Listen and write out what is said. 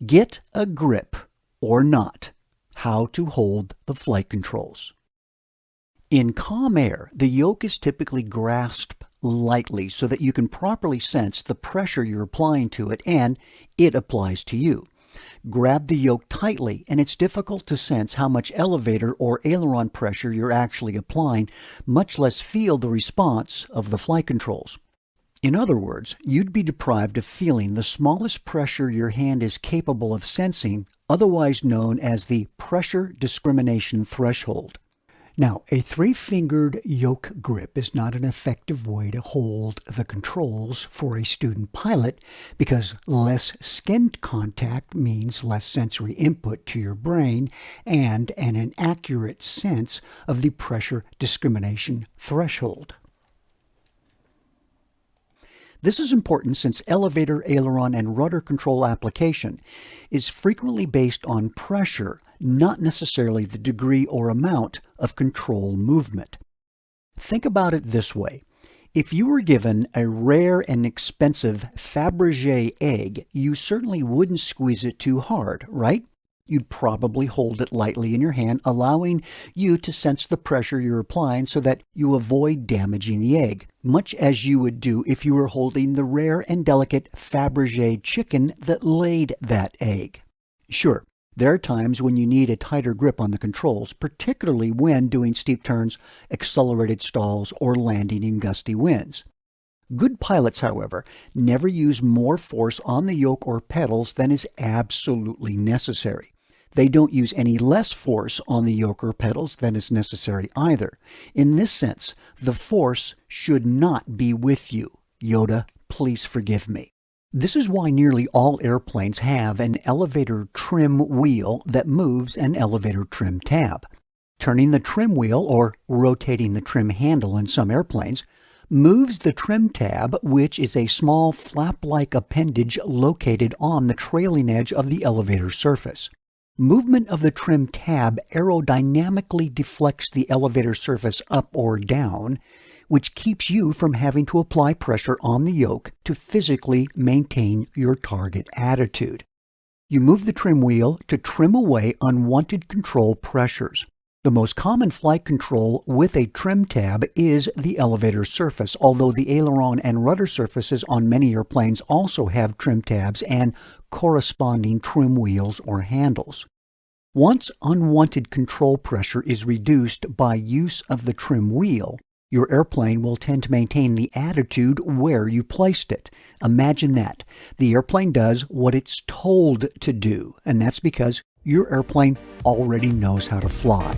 Get a grip or not. How to hold the flight controls. In calm air, the yoke is typically grasped lightly so that you can properly sense the pressure you're applying to it and it applies to you. Grab the yoke tightly and it's difficult to sense how much elevator or aileron pressure you're actually applying, much less feel the response of the flight controls. In other words, you'd be deprived of feeling the smallest pressure your hand is capable of sensing, otherwise known as the pressure discrimination threshold. Now, a three-fingered yoke grip is not an effective way to hold the controls for a student pilot because less skin contact means less sensory input to your brain and an inaccurate sense of the pressure discrimination threshold. This is important since elevator, aileron, and rudder control application is frequently based on pressure, not necessarily the degree or amount of control movement. Think about it this way. If you were given a rare and expensive Fabergé egg, you certainly wouldn't squeeze it too hard, right? You'd probably hold it lightly in your hand, allowing you to sense the pressure you're applying so that you avoid damaging the egg, much as you would do if you were holding the rare and delicate Fabergé chicken that laid that egg. Sure, there are times when you need a tighter grip on the controls, particularly when doing steep turns, accelerated stalls, or landing in gusty winds. Good pilots, however, never use more force on the yoke or pedals than is absolutely necessary. They don't use any less force on the yoke or pedals than is necessary either. In this sense, the force should not be with you. Yoda, please forgive me. This is why nearly all airplanes have an elevator trim wheel that moves an elevator trim tab. Turning the trim wheel, or rotating the trim handle in some airplanes, moves the trim tab, which is a small flap-like appendage located on the trailing edge of the elevator surface. Movement of the trim tab aerodynamically deflects the elevator surface up or down, which keeps you from having to apply pressure on the yoke to physically maintain your target attitude. You move the trim wheel to trim away unwanted control pressures. The most common flight control with a trim tab is the elevator surface, although the aileron and rudder surfaces on many airplanes also have trim tabs and corresponding trim wheels or handles. Once unwanted control pressure is reduced by use of the trim wheel, your airplane will tend to maintain the attitude where you placed it. Imagine that. The airplane does what it's told to do, and that's because your airplane already knows how to fly.